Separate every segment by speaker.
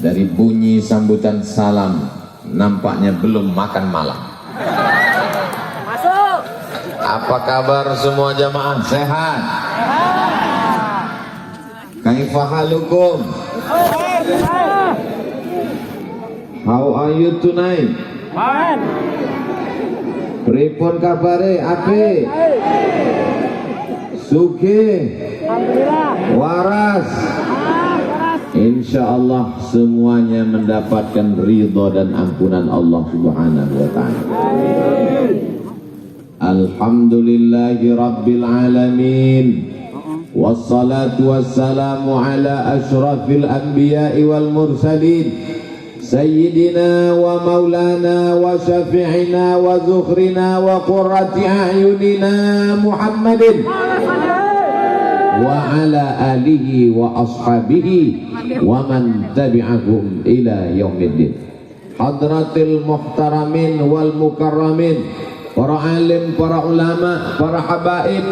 Speaker 1: Dari bunyi sambutan salam, nampaknya belum makan malam.
Speaker 2: Masuk.
Speaker 1: Apa kabar semua jamaah? Sehat? Kaifa halukum? How are you tonight? Pripun kabare? Ape? Sugih?
Speaker 2: Alhamdulillah.
Speaker 1: Waras? Insya Allah semuanya mendapatkan ridha dan ampunan Allah Subhanahu wa ta'ala. Alhamdulillahi Rabbil Alamin. Wassalatu wassalamu ala ashrafil anbiya'i wal mursalin, Sayyidina wa maulana wa syafi'ina wa zukhrina wa qurrati a'yunina Muhammadin wa ala alihi wa ashabihi wa man tabi'ahum ila yaumiddin. Hadratil muhtaramin wal mukarramin, para alim, para ulama, para habaib,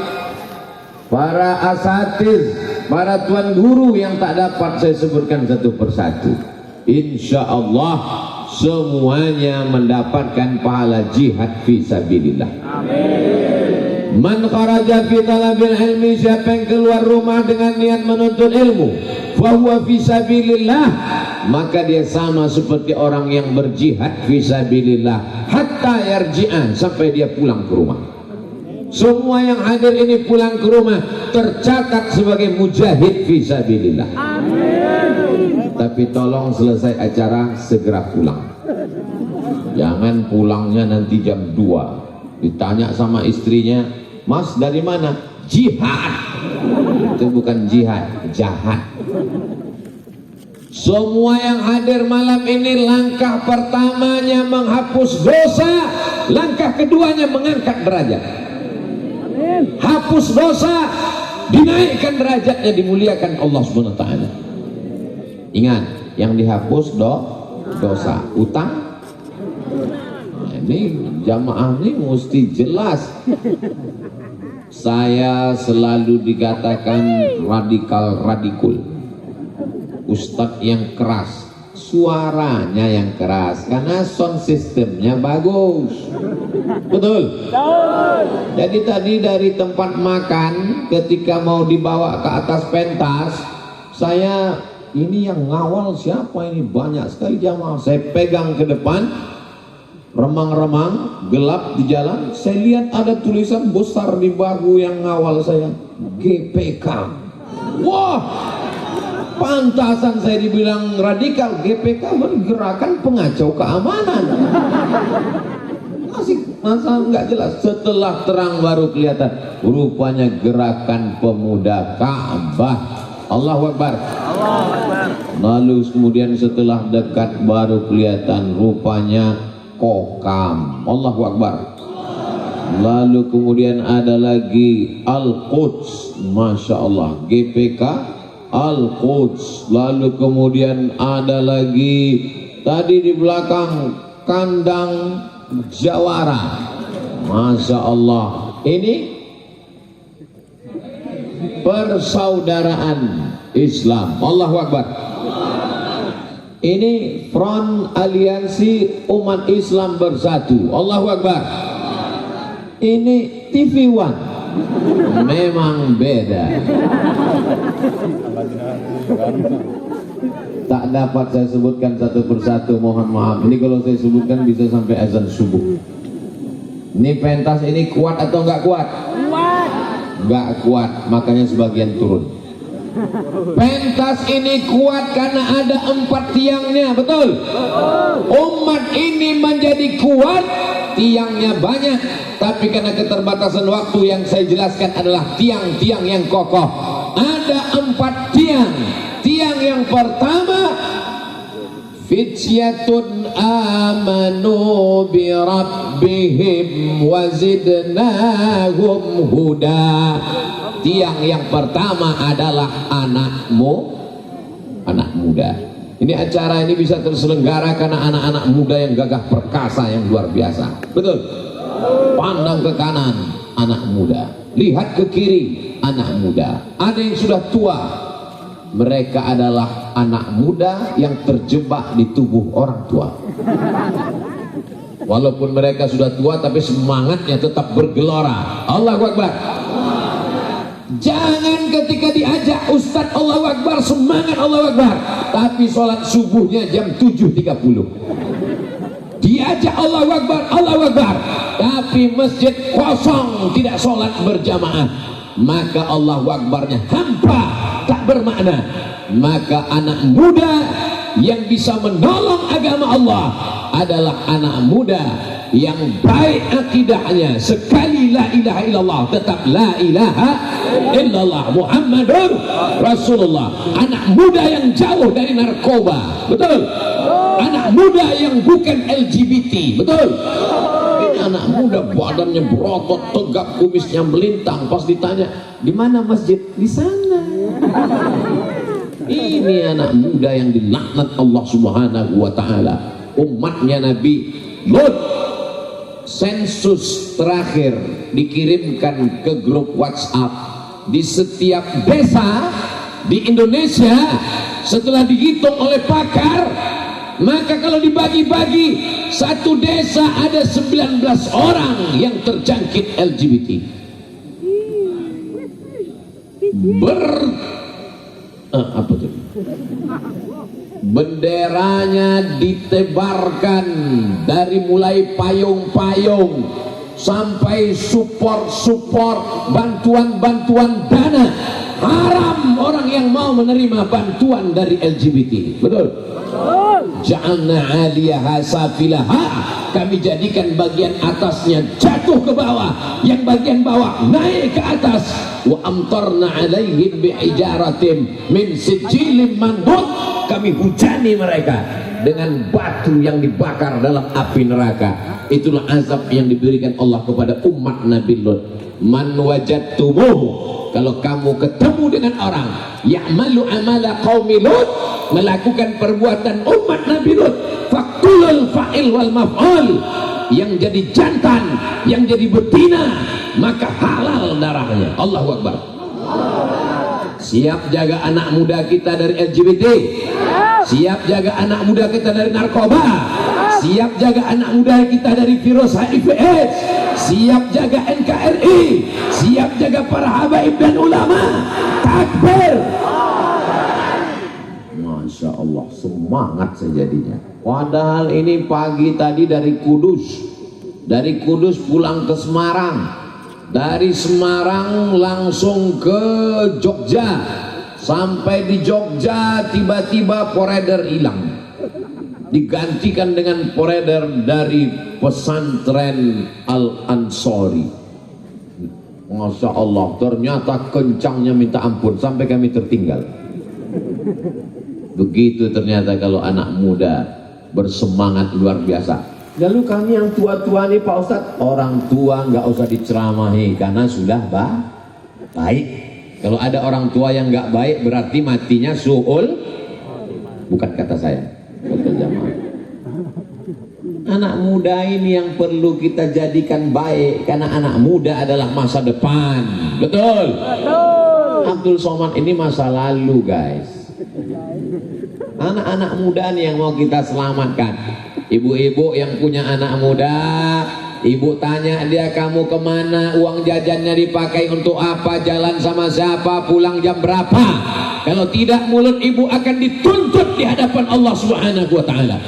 Speaker 1: para asatiz, para tuan guru yang tak dapat saya sebutkan satu persatu. Insya Allah semuanya mendapatkan pahala jihad fi sabilillah. Amin. Man kharaja fi talabil ilmi, siapa yang keluar rumah dengan niat menuntut ilmu, fahuwa fi sabilillah, maka dia sama seperti orang yang berjihad fi sabilillah hatta yarji'an, sampai dia pulang ke rumah. Semua yang hadir ini pulang ke rumah tercatat sebagai mujahid fi sabilillah. Amin. Tapi tolong selesai acara segera pulang. Jangan pulangnya nanti jam 2. Ditanya sama istrinya, "Mas dari mana?" Jihad. Itu bukan jihad, jahat. Semua yang hadir malam ini, langkah pertamanya menghapus dosa, langkah keduanya mengangkat derajat. Hapus dosa, dinaikkan derajatnya, dimuliakan Allah Subhanahu wa ta'ala. Ingat, yang dihapus dosa, utang. Nah, ini jamaah ini mesti jelas. Saya selalu dikatakan radikul, ustadz yang keras, suaranya yang keras karena sound systemnya bagus. Betul? Jadi tadi dari tempat makan ketika mau dibawa ke atas pentas, saya ini yang ngawal siapa ini, banyak sekali jamaah. Saya pegang ke depan, remang-remang, gelap di jalan, saya lihat ada tulisan besar di bahu yang ngawal saya, GPK. Wah, pantasan saya dibilang radikal. GPK Gerakan Pengacau Keamanan. Masa nggak jelas. Setelah terang baru kelihatan, rupanya Gerakan Pemuda Ka'bah. Allahu Akbar. Lalu kemudian setelah dekat baru kelihatan, rupanya Kokam. Allahu Akbar. Lalu kemudian ada lagi Al-Quds. Masya Allah, GPK Al-Quds. Lalu kemudian ada lagi tadi di belakang Kandang Jawara. Masya Allah, ini persaudaraan Islam. Allahu Akbar. Ini Front Aliansi Umat Islam Bersatu. Allahu Akbar. Ini TV One. Memang beda. Tak dapat saya sebutkan satu persatu, mohon maaf. Ini kalau saya sebutkan bisa sampai azan subuh. Ini pentas ini kuat atau enggak kuat? Kuat. Enggak kuat, makanya sebagian turun. Pentas ini kuat karena ada 4 tiangnya, betul? Umat ini menjadi kuat, tiangnya banyak, tapi karena keterbatasan waktu yang saya jelaskan adalah tiang-tiang yang kokoh. Ada 4 tiang. Tiang yang pertama, fityatun amanu bi rabbihim wa zidnahum huda. Tiang yang pertama adalah anak muda. Ini acara ini bisa terselenggara karena anak-anak muda yang gagah perkasa, yang luar biasa. Betul? Pandang ke kanan, anak muda. Lihat ke kiri, anak muda. Ada yang sudah tua, mereka adalah anak muda yang terjebak di tubuh orang tua. Walaupun mereka sudah tua, tapi semangatnya tetap bergelora. Allahu Akbar. Jangan ketika diajak Ustadz Allahu Akbar semangat Allahu Akbar, tapi sholat subuhnya jam 7.30. Diajak Allahu Akbar, Allahu Akbar, tapi masjid kosong, tidak sholat berjamaah, maka Allahu Akbarnya hampa, tak bermakna. Maka anak muda yang bisa menolong agama Allah adalah anak muda yang baik akidahnya. Sekali la ilaha illallah tetap la ilaha illallah Muhammadur Rasulullah. Anak muda yang jauh dari narkoba, betul? Anak muda yang bukan LGBT, betul? Ini anak muda badannya berotot, tegap, kumisnya melintang. Pas ditanya, di mana masjid? Di sana. Ini anak muda yang dilaknat Allah Subhanahu wa taala. Umatnya Nabi Lut, sensus terakhir dikirimkan ke grup WhatsApp di setiap desa di Indonesia. Setelah dihitung oleh pakar, maka kalau dibagi-bagi, satu desa ada 19 orang yang terjangkit LGBT. Apa tuh? Benderanya ditebarkan dari mulai payung-payung sampai support bantuan-bantuan dana. Haram orang yang mau menerima bantuan dari LGBT, betul? Ja'alna 'aliyaha safilaha, kami jadikan bagian atasnya jatuh ke bawah, yang bagian bawah naik ke atas. Wa amtarna 'alaihim bi'ijaratin min sijilin mandud, kami hujani mereka dengan batu yang dibakar dalam api neraka. Itulah azab yang diberikan Allah kepada umat Nabi Lut. Man wajadtumuhu, kalau kamu ketemu dengan orang ya'malu amala qaumi Lut, melakukan perbuatan umat Nabi Lut, faqulul fa'il wal maf'ul, yang jadi jantan, yang jadi betina, maka halal darahnya. Allahu Akbar. Siap jaga anak muda kita dari LGBT, siap jaga anak muda kita dari narkoba, siap jaga anak muda kita dari virus HIV/AIDS, siap jaga NKRI, siap jaga para habaib dan ulama. Takbir. Masya Allah, semangat sejadinya. Padahal ini pagi tadi dari Kudus pulang ke Semarang, dari Semarang langsung ke Jogja. Sampai di Jogja tiba-tiba poreder hilang, digantikan dengan poreder dari pesantren Al-Ansori. Masya Allah, ternyata kencangnya minta ampun sampai kami tertinggal. Begitu ternyata kalau anak muda bersemangat luar biasa. Lalu kami yang tua-tua nih Pak Ustadz, orang tua nggak usah diceramahi karena sudah baik. Kalau ada orang tua yang nggak baik berarti matinya su'ul, bukan kata saya, kata jamaah. Anak muda ini yang perlu kita jadikan baik, karena anak muda adalah masa depan. Betul? Abdul Somad ini masa lalu guys. Anak-anak muda nih yang mau kita selamatkan. Ibu-ibu yang punya anak muda, ibu tanya dia, kamu kemana, uang jajannya dipakai untuk apa, jalan sama siapa, pulang jam berapa? Kalau tidak, mulut ibu akan dituntut di hadapan Allah Subhanahu wa ta'ala.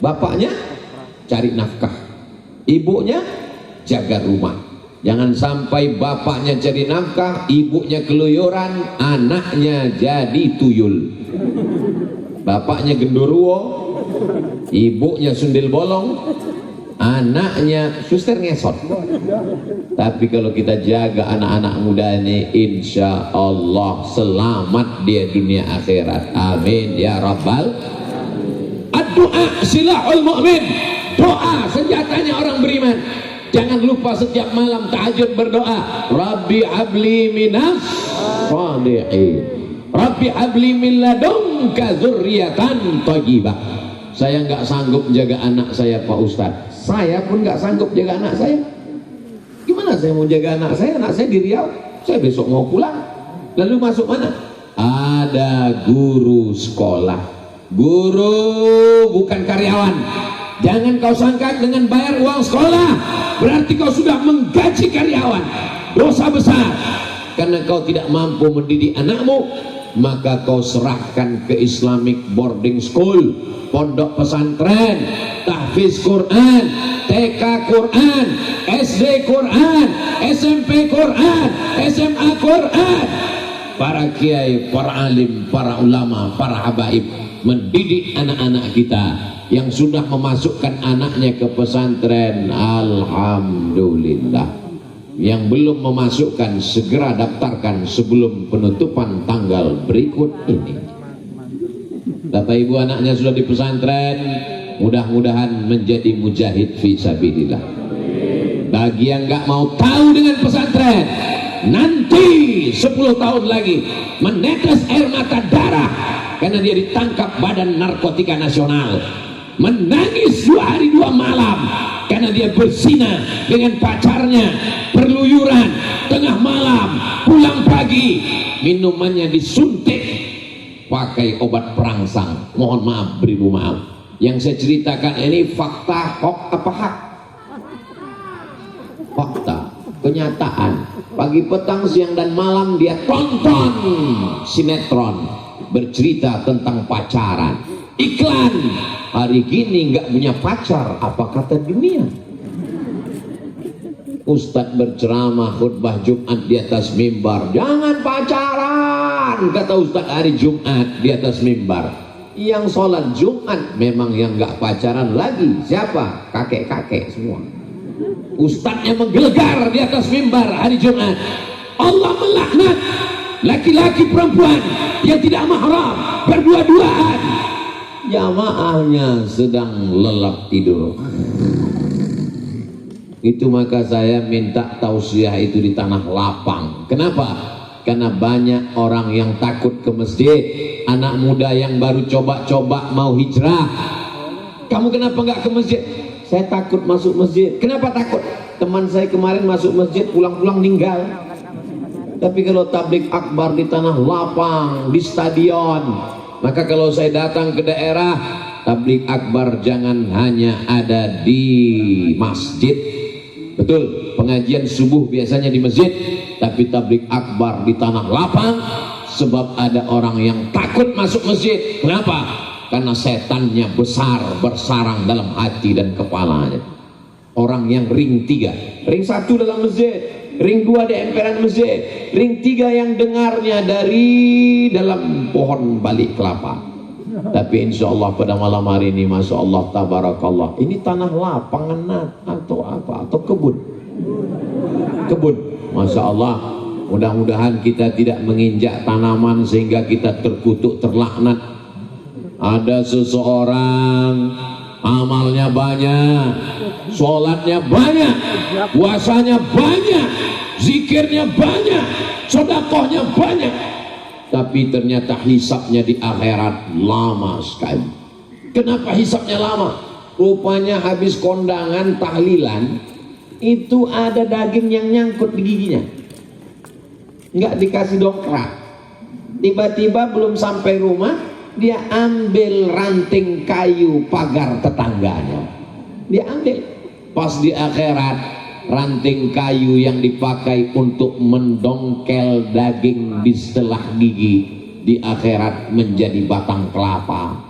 Speaker 1: Bapaknya cari nafkah, ibunya jaga rumah. Jangan sampai bapaknya cari nafkah, ibunya keluyuran, anaknya jadi tuyul. Bapaknya genderuwo, ibunya sundel bolong, anaknya suster ngesot. Tapi kalau kita jaga anak-anak muda ini, insya Allah selamat dia dunia akhirat. Amin ya rabbal. Ad-du'a silahul mu'min, doa senjatanya orang beriman. Jangan lupa setiap malam tahajud berdoa, Rabbi habli minas shalihin, Rabbi habli min ladunka dzurriatan thayyibah. Saya nggak sanggup jaga anak saya Pak Ustadz, saya pun nggak sanggup jaga anak saya. Gimana saya mau jaga anak saya? Anak saya di Riau, saya besok mau pulang. Lalu masuk mana? ada guru sekolah. Guru bukan karyawan. Jangan kau sangka dengan bayar uang sekolah berarti kau sudah menggaji karyawan. Dosa besar. Karena kau tidak mampu mendidik anakmu, maka kau serahkan ke Islamic boarding school, pondok pesantren, tahfiz Quran, TK Quran, SD Quran, SMP Quran, SMA Quran. Para kiai, para alim, para ulama, para habaib mendidik anak-anak kita yang sudah memasukkan anaknya ke pesantren. Alhamdulillah. Yang belum memasukkan segera daftarkan sebelum penutupan tanggal berikut ini. Bapak ibu anaknya sudah di pesantren, mudah-mudahan menjadi mujahid fi sabilillah. Bagi yang nggak mau tahu dengan pesantren, nanti 10 tahun lagi menetes air mata darah karena dia ditangkap Badan Narkotika Nasional, menangis 2 hari 2 malam karena dia berzina dengan pacarnya, perluyuran tengah malam, pulang pagi, minumannya disuntik pakai obat perangsang. Mohon maaf, beribu maaf. Yang saya ceritakan ini fakta, hoax apa hak? Fakta, kenyataan. Pagi, petang, siang dan malam dia tonton sinetron bercerita tentang pacaran. Iklan, hari gini nggak punya pacar, apa kata dunia? Ustadz berceramah khutbah Jumat di atas mimbar, jangan pacaran, kata Ustadz hari Jumat di atas mimbar. Yang sholat Jumat memang yang nggak pacaran lagi siapa? Kakek-kakek semua. Ustadznya menggelegar di atas mimbar hari Jumat, Allah melaknat laki-laki perempuan yang tidak mahram berdua-duaan, jamaahnya sedang lelap tidur. Itu maka saya minta tausiah itu di tanah lapang. Kenapa? Karena banyak orang yang takut ke masjid. Anak muda yang baru coba-coba mau hijrah. Kamu kenapa nggak ke masjid? Saya takut masuk masjid. Kenapa takut? Teman saya kemarin masuk masjid, pulang-pulang meninggal. Tapi kalau tablik akbar di tanah lapang, di stadion, maka kalau saya datang ke daerah, tablik akbar jangan hanya ada di masjid. Betul, pengajian subuh biasanya di masjid, tapi tablik akbar di tanah lapang. Sebab ada orang yang takut masuk masjid. Kenapa? Karena setannya besar, bersarang dalam hati dan kepalanya. Orang yang ring 3, ring 1 dalam masjid, ring 2 di emperan masjid, ring 3 yang dengarnya dari dalam pohon balik kelapa. Tapi insya Allah pada malam hari ini, masya Allah, tabarakallah, ini tanah lapangan atau apa, atau kebun, masya Allah. Mudah-mudahan kita tidak menginjak tanaman sehingga kita terkutuk, terlaknat. Ada seseorang amalnya banyak, sholatnya banyak, puasanya banyak, zikirnya banyak, sedekahnya banyak, tapi ternyata hisabnya di akhirat lama sekali. Kenapa hisabnya lama? Rupanya habis kondangan tahlilan itu ada daging yang nyangkut di giginya, nggak dikasih dongkrak. Tiba-tiba belum sampai rumah, dia ambil ranting kayu pagar tetangganya, dia ambil. Pas di akhirat, ranting kayu yang dipakai untuk mendongkel daging di setelah gigi di akhirat menjadi batang kelapa.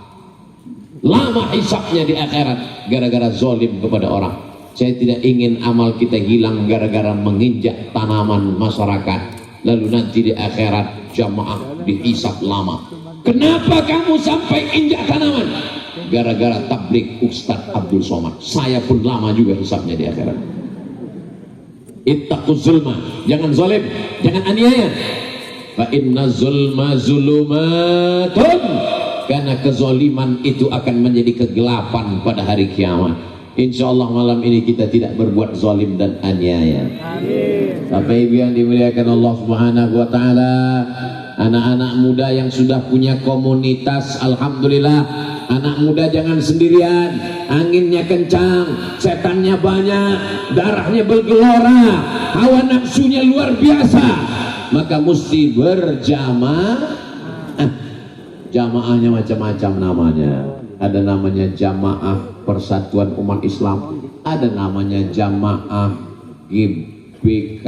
Speaker 1: Lama hisapnya di akhirat gara-gara zolim kepada orang. Saya tidak ingin amal kita hilang gara-gara menginjak tanaman masyarakat, lalu nanti di akhirat jamaah dihisap lama. Kenapa kamu sampai injak tanaman? Gara-gara tablik Ustadz Abdul Somad. Saya pun lama juga hisapnya di akhirat. Ittaquz zulma, jangan zalim, jangan aniaya. Fa inna zulma zulumatun, karena kezaliman itu akan menjadi kegelapan pada hari kiamat. Insya Allah malam ini kita tidak berbuat zalim dan aniaya. Bapak Ibu yang dimuliakan Allah Subhanahu wa taala, anak-anak muda yang sudah punya komunitas, alhamdulillah. Anak muda jangan sendirian, anginnya kencang, setannya banyak, darahnya bergelora, hawa nafsunya luar biasa. Maka mesti berjamaah. Jamaahnya macam-macam namanya. Ada namanya Jamaah Persatuan Umat Islam, ada namanya Jamaah GBK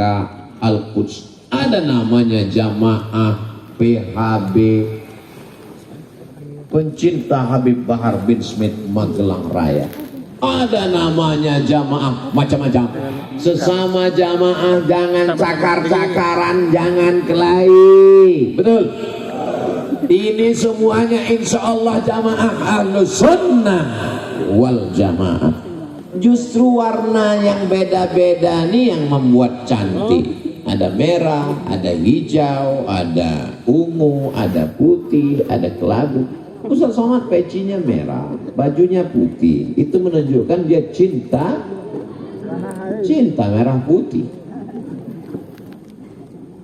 Speaker 1: Al-Quds, ada namanya Jamaah PHB Pencinta Habib Bahar bin Smith Magelang Raya, ada namanya jamaah macam-macam. Sesama jamaah jangan cakar-cakaran, jangan kelahi. Betul? Ini semuanya insya Allah jamaah Ahlus Sunnah wal Jamaah. Justru warna yang beda-beda nih yang membuat cantik. Ada merah, ada hijau, ada ungu, ada putih, ada kelabu. Ustaz Somad pecinya merah, bajunya putih. Itu menunjukkan dia cinta merah putih.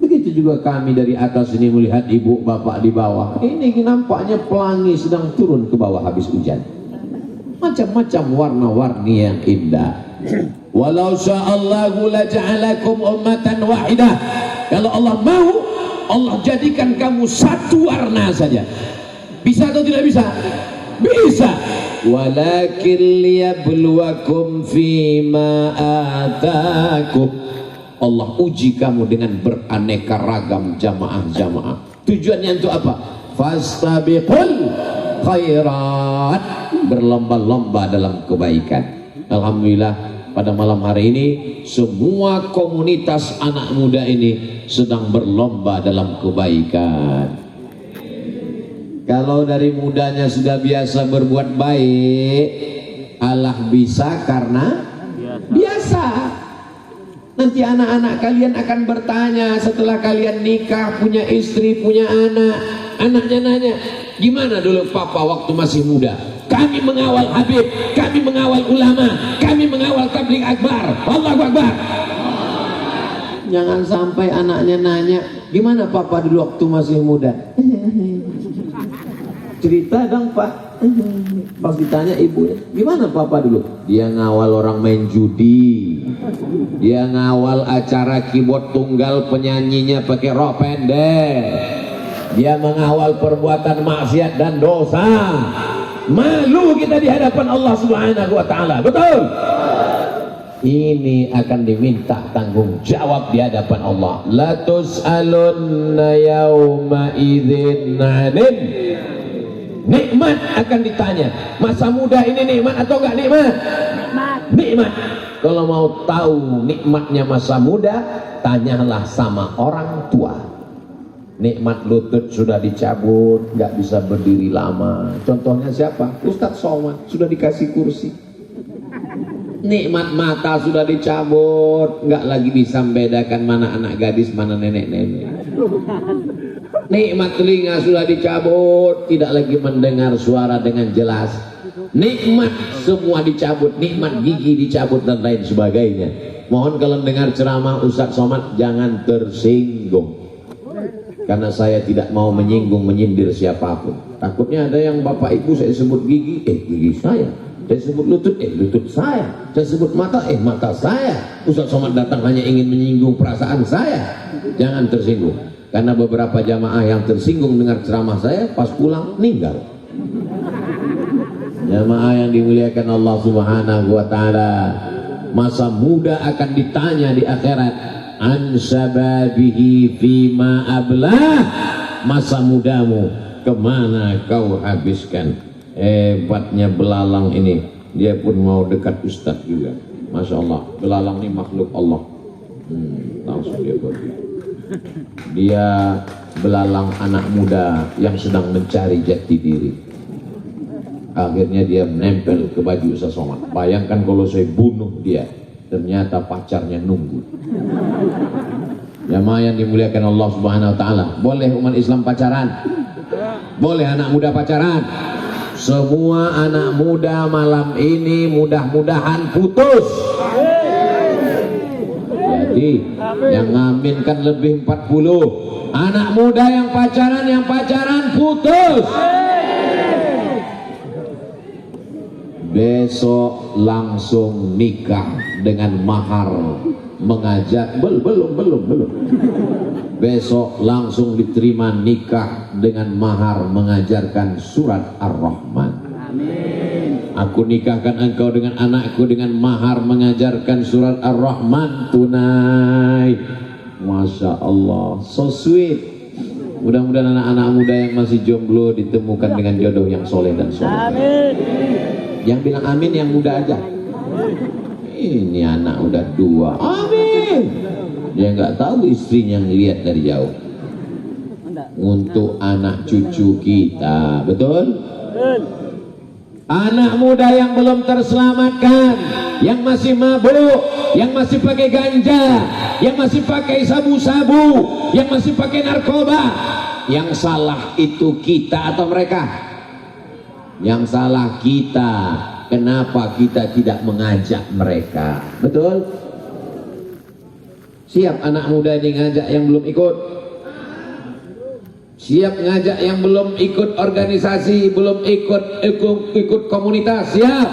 Speaker 1: Begitu juga kami dari atas ini melihat ibu bapak di bawah. Ini nampaknya pelangi sedang turun ke bawah habis hujan. Macam-macam warna-warni yang indah. Walau sya'allahu laja'alakum ummatan wahidah. Kalau Allah mau, Allah jadikan kamu satu warna saja. Bisa atau tidak bisa? Bisa. Walakin liyabluwakum fima atakum. Allah uji kamu dengan beraneka ragam jamaah-jamaah. Tujuannya untuk apa? Fastabiqul khairat, berlomba-lomba dalam kebaikan. Alhamdulillah pada malam hari ini semua komunitas anak muda ini sedang berlomba dalam kebaikan. Kalau dari mudanya sudah biasa berbuat baik, Allah bisa karena biasa. Nanti anak-anak kalian akan bertanya setelah kalian nikah, punya istri, punya anak. Anaknya nanya, gimana dulu papa waktu masih muda? Kami mengawal Habib, kami mengawal ulama, kami mengawal tabligh akbar. Allahu Akbar. Jangan sampai anaknya nanya, gimana papa dulu waktu masih muda? Cerita dong pak. Pas ditanya ibunya, gimana papa dulu? Dia ngawal orang main judi, dia ngawal acara keyboard tunggal penyanyinya pakai rok pendek, dia mengawal perbuatan maksiat dan dosa. Malu kita di hadapan Allah Subhanahu wa taala. Betul? Ini akan diminta tanggung jawab di hadapan Allah. La tus'alunna yauma idzin 'anil. Nikmat akan ditanya. Masa muda ini nikmat atau enggak nikmat? Nikmat. Kalau mau tahu nikmatnya masa muda, tanyalah sama orang tua. Nikmat lutut sudah dicabut, nggak bisa berdiri lama. Contohnya siapa? Ustaz Somad, sudah dikasih kursi. Nikmat mata sudah dicabut, nggak lagi bisa membedakan mana anak gadis, mana nenek-nenek. Nikmat telinga sudah dicabut, tidak lagi mendengar suara dengan jelas. Nikmat semua dicabut, nikmat gigi dicabut dan lain sebagainya. Mohon kalau dengar ceramah Ustaz Somad jangan tersinggung, karena saya tidak mau menyinggung menyindir siapapun. Takutnya ada yang bapak ibu saya sebut gigi, gigi saya sebut lutut, lutut saya sebut mata, mata saya. Ustaz Somad datang hanya ingin menyinggung perasaan saya. Jangan tersinggung, karena beberapa jamaah yang tersinggung dengar ceramah saya pas pulang meninggal. Jamaah yang dimuliakan Allah Subhanahu wa taala, masa muda akan ditanya di akhirat, an sababihi fima ablah. Masa mudamu kemana kau habiskan? Hebatnya belalang ini, dia pun mau dekat Ustadz juga. Masya Allah, belalang ini makhluk Allah. Langsung dia pergi. Dia belalang anak muda yang sedang mencari jati diri. Akhirnya dia menempel ke baju Ustaz Somad. Bayangkan kalau saya bunuh dia, ternyata pacarnya nunggu. Jamaah yang dimuliakan Allah Subhanahu wa taala, boleh umat Islam pacaran? Boleh anak muda pacaran? Semua anak muda malam ini mudah-mudahan putus. Jadi yang ngamin kan lebih 40. Anak muda yang pacaran putus. Besok langsung nikah dengan mahar mengajak belum. Besok langsung diterima nikah dengan mahar mengajarkan surat Ar-Rahman. Amin. Aku nikahkan engkau dengan anakku dengan mahar mengajarkan surat Ar-Rahman tunai. Masya Allah, so sweet. Mudah-mudahan anak-anak muda yang masih jomblo ditemukan dengan jodoh yang soleh dan soleh. Amin. Yang bilang amin yang muda aja. Ini anak udah 2. Amin. Dia nggak tahu istrinya ngelihat dari jauh. Untuk anak cucu kita, betul? Anak muda yang belum terselamatkan, yang masih mabuk, yang masih pakai ganja, yang masih pakai sabu-sabu, yang masih pakai narkoba. Yang salah itu kita atau mereka? Yang salah kita. Kenapa kita tidak mengajak mereka? Betul? Siap anak muda ini ngajak yang belum ikut? Siap ngajak yang belum ikut organisasi, belum ikut komunitas? Siap?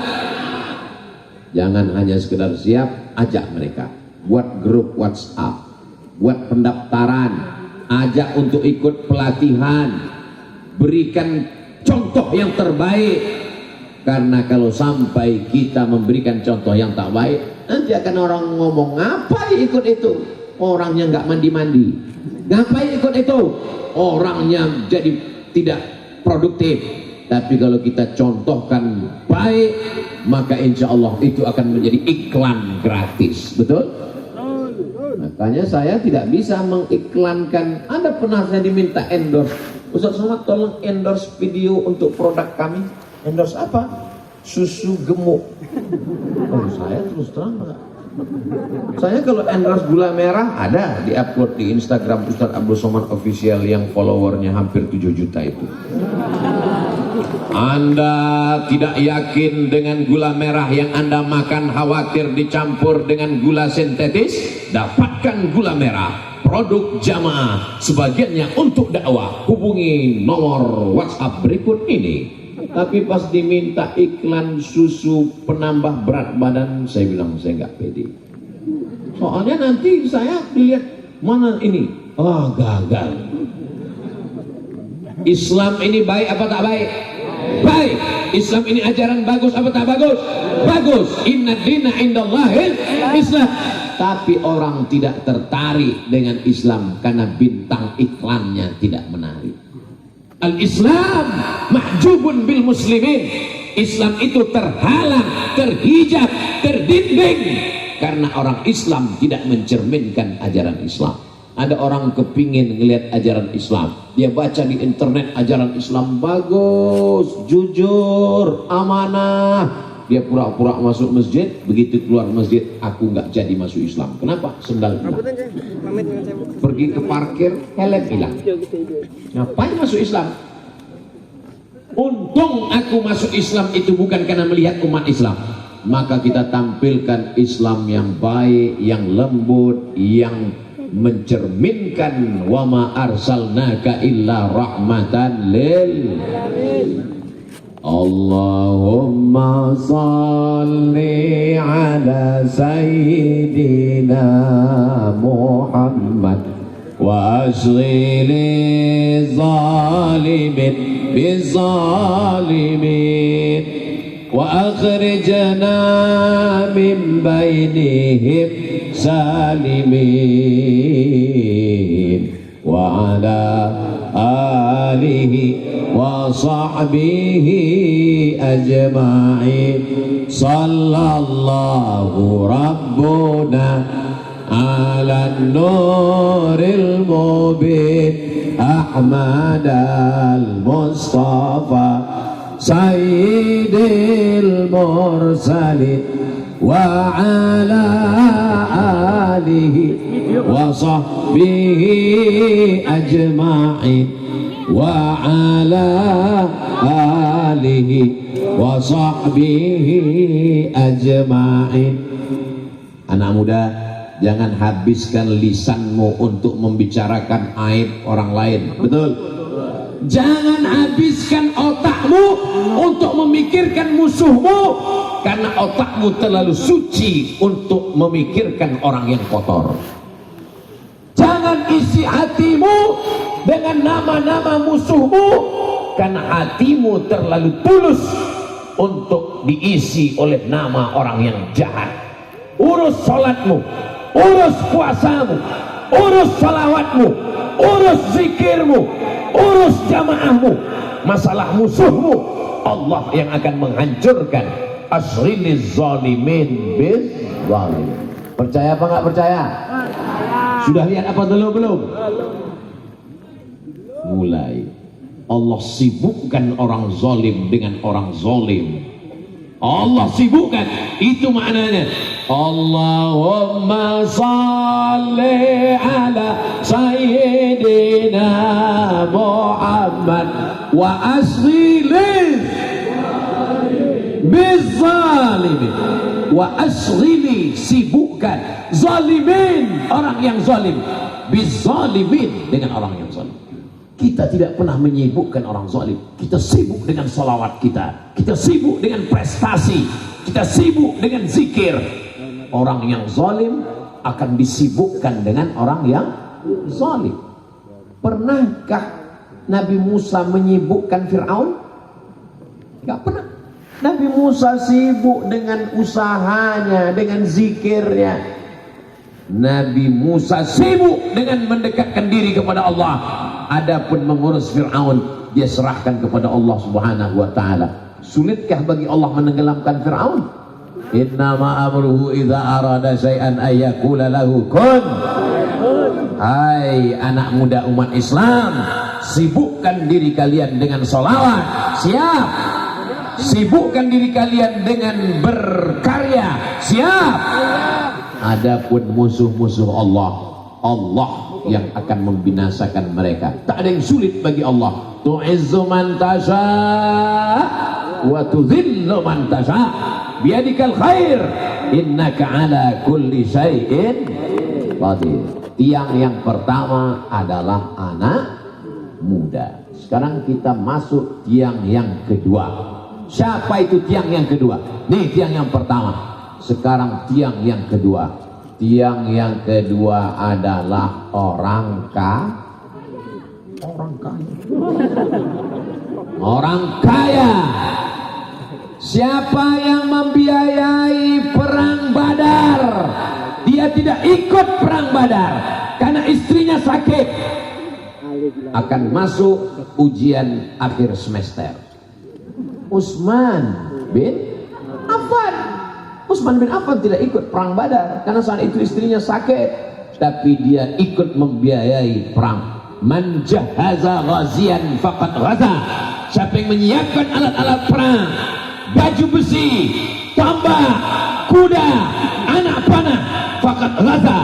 Speaker 1: Jangan hanya sekedar siap, ajak mereka. Buat grup WhatsApp, buat pendaftaran, ajak untuk ikut pelatihan, berikan contoh yang terbaik. Karena kalau sampai kita memberikan contoh yang tak baik, nanti akan orang ngomong, ngapain ikut itu? Orangnya nggak mandi-mandi. Ngapain ikut itu? Orangnya jadi tidak produktif. Tapi kalau kita contohkan baik, maka insya Allah itu akan menjadi iklan gratis. Betul? Makanya saya tidak bisa mengiklankan. Anda pernah saya diminta endorse, Ustaz Somad tolong endorse video untuk produk kami. Endorse apa? Susu gemuk. Oh, saya terus terang enggak. Saya kalau endorse gula merah ada di upload di Instagram Ustaz Abdul Somad Official yang followernya hampir 7 juta itu. Anda tidak yakin dengan gula merah yang Anda makan, khawatir dicampur dengan gula sintetis? Dapatkan gula merah produk Jamaah, sebagiannya untuk dakwah. Hubungi nomor WhatsApp berikut ini. Tapi pas diminta iklan susu penambah berat badan, saya bilang saya nggak pede. Soalnya nanti saya dilihat mana ini, gagal. Islam ini baik apa tak baik? Baik. Islam ini ajaran bagus apa tak bagus? Bagus. Inna dina indallahil Islam. Tapi orang tidak tertarik dengan Islam karena bintang iklannya tidak menarik. Al-Islam mahjubun bil muslimin. Islam itu terhalang, terhijab, terdinding karena orang Islam tidak mencerminkan ajaran Islam. Ada orang kepingin ngelihat ajaran Islam, dia baca di internet ajaran Islam bagus, jujur, amanah. Dia pura-pura masuk masjid, begitu keluar masjid, aku nggak jadi masuk Islam. Kenapa? Sendal hilang. Pergi ke parkir, helm hilang. Ngapain masuk Islam? Untung aku masuk Islam itu bukan karena melihat umat Islam. Maka kita tampilkan Islam yang baik, yang lembut, yang mencerminkan wa ma arsalnaka illa rahmatan lil Allahumma salli ala sayyidina Muhammad wa ashghili zalimin bizalimin wa akhrijna min bainihim salimin wa ala alihi wa sahbihi ajma'in sallallahu rabbuna ala nuril mubin Ahmad al-Mustafa sayyidil mursalin wa ala alihi wa sahbihi ajma'in wa ala alihi wa sahbihi ajma'in. Anak muda, jangan habiskan lisanmu untuk membicarakan aib orang lain. Betul? Jangan habiskan otakmu untuk memikirkan musuhmu. karena otakmu terlalu suci untuk memikirkan orang yang kotor. Jangan isi hatimu dengan nama-nama musuhmu, karena hatimu terlalu tulus untuk diisi oleh nama orang yang jahat. Urus sholatmu, urus puasamu, urus salawatmu, urus zikirmu, urus jamaahmu. Masalah musuhmu, Allah yang akan menghancurkan. Asriliz zalimin biz zalimin. Percaya apa nggak percaya? Sudah lihat apa belum? Mulai Allah sibukkan orang zalim dengan orang zalim. Allah sibukkan, itu maknanya. Allahumma salli ala sayyidina Muhammad wa asghili bizzalimin wa asghili, sibukkan zalimin, orang yang zalim, bizzalimin, dengan orang yang zalim. Kita tidak pernah menyibukkan orang zalim. Kita sibuk dengan salawat kita, kita sibuk dengan prestasi, kita sibuk dengan zikir. Orang yang zalim akan disibukkan dengan orang yang zalim. Pernahkah Nabi Musa menyibukkan Fir'aun? Tidak pernah. Nabi Musa sibuk dengan usahanya, dengan zikirnya. Nabi Musa sibuk dengan mendekatkan diri kepada Allah. Adapun mengurus Fir'aun, dia serahkan kepada Allah Subhanahu wa ta'ala. Sulitkah bagi Allah menenggelamkan Fir'aun? Innama amruhu idza arada syai'an ayyakula lahu kun. Hai anak muda umat Islam, sibukkan diri kalian dengan sholawat, siap. Sibukkan diri kalian dengan berkarya, siap. Adapun musuh-musuh Allah, Allah yang akan membinasakan mereka. Tak ada yang sulit bagi Allah. Tu'izzu man tasha wa tudhillu man tasha biyadikal khair innaka ala kulli syai'in qadir. Tiang yang pertama adalah anak muda. Sekarang kita masuk tiang yang kedua. Siapa itu tiang yang kedua? Nih tiang yang pertama. Sekarang tiang yang kedua. Tiang yang kedua adalah orang kaya. Orang kaya. Siapa yang membiayai perang Badar? Dia tidak ikut perang Badar karena istrinya sakit. Akan masuk ujian akhir semester. Utsman bin Affan. Utsman bin Affan tidak ikut perang Badar karena saat itu istrinya sakit, tapi dia ikut membiayai perang. Man jahaza ghazian faqad ghaza. Siapa yang menyiapkan alat-alat perang, baju besi, tombak, kuda, anak panah, faqad ghaza,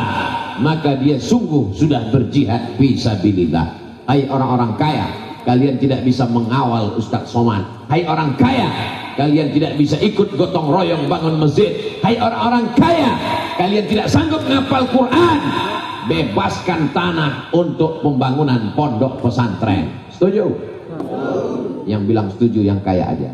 Speaker 1: maka dia sungguh sudah berjihad fisabilillah. Hai orang-orang kaya, kalian tidak bisa mengawal Ustaz Somad. Hai orang kaya, kalian tidak bisa ikut gotong royong bangun masjid. Hai orang-orang kaya, kalian tidak sanggup ngapal Quran. Bebaskan tanah untuk pembangunan pondok pesantren. Setuju? Yang bilang setuju yang kaya aja.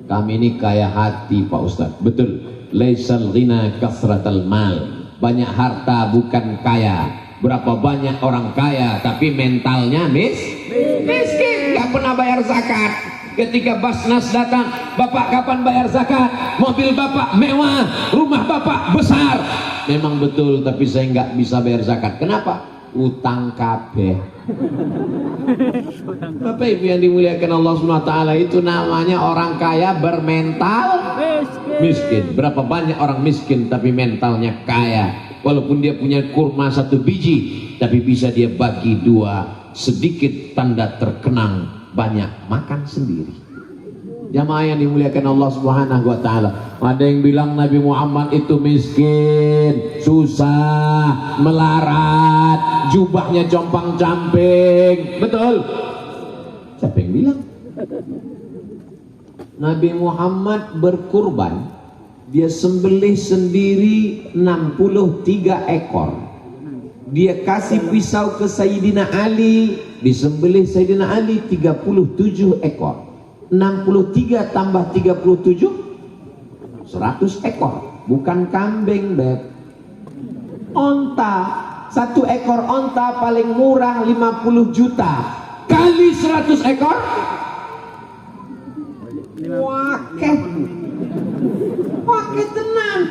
Speaker 1: Kami ini kaya hati Pak Ustaz. Betul. Laisal ghina kasratal mal. Banyak harta bukan kaya. Berapa banyak orang kaya tapi mentalnya miskin, gak pernah bayar zakat. Ketika Basnas datang, Bapak kapan bayar zakat? Mobil Bapak mewah, rumah Bapak besar. Memang betul, tapi saya nggak bisa bayar zakat. Kenapa? Utang kabeh. Bapak Ibu yang dimuliakan Allah SWT, itu namanya orang kaya bermental miskin. Berapa banyak orang miskin tapi mentalnya kaya. Walaupun dia punya kurma 1 biji, tapi bisa dia bagi 2, sedikit tanda terkenang, banyak makan sendiri. Jamaah yang dimuliakan Allah Subhanahu wa ta'ala. Ada yang bilang Nabi Muhammad itu miskin, susah, melarat, jubahnya compang-camping. Betul? Siapa yang bilang? Nabi Muhammad berkurban, dia sembelih sendiri 63 ekor. Dia kasih pisau ke Sayyidina Ali, disembelih Sayyidina Ali 37 ekor. 63 tambah 37 100 ekor, bukan kambing, Beb. Onta, 1 ekor onta paling murah 50 juta. Kali 100 ekor, Wakeh tenang.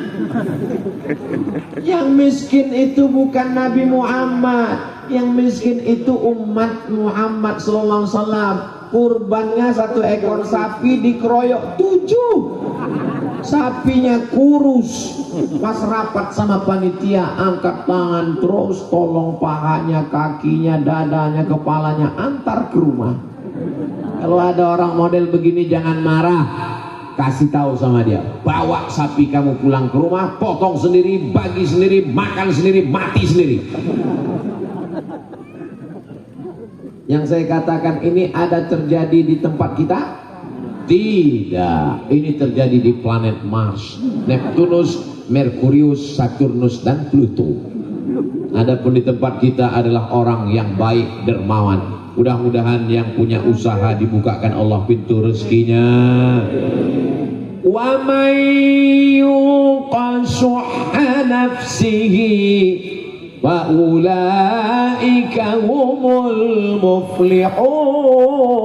Speaker 1: Yang miskin itu bukan Nabi Muhammad, yang miskin itu umat Muhammad sallallahu alaihi wasallam. Kurbannya 1 ekor sapi dikeroyok 7. Sapinya kurus. Pas rapat sama panitia, angkat tangan terus, tolong pahanya, kakinya, dadanya, kepalanya antar ke rumah. Kalau ada orang model begini jangan marah, kasih tahu sama dia, bawa sapi kamu pulang ke rumah, potong sendiri, bagi sendiri, makan sendiri, mati sendiri. Yang saya katakan ini ada terjadi di tempat kita? Tidak, ini terjadi di planet Mars, Neptunus, Merkurius, Saturnus, dan Pluto. Adapun di tempat kita adalah orang yang baik, dermawan. Mudah-mudahan yang punya usaha dibukakan Allah pintu rezekinya. Wa may yuqa shuhha nafsihi fa ulaika humul muflihun.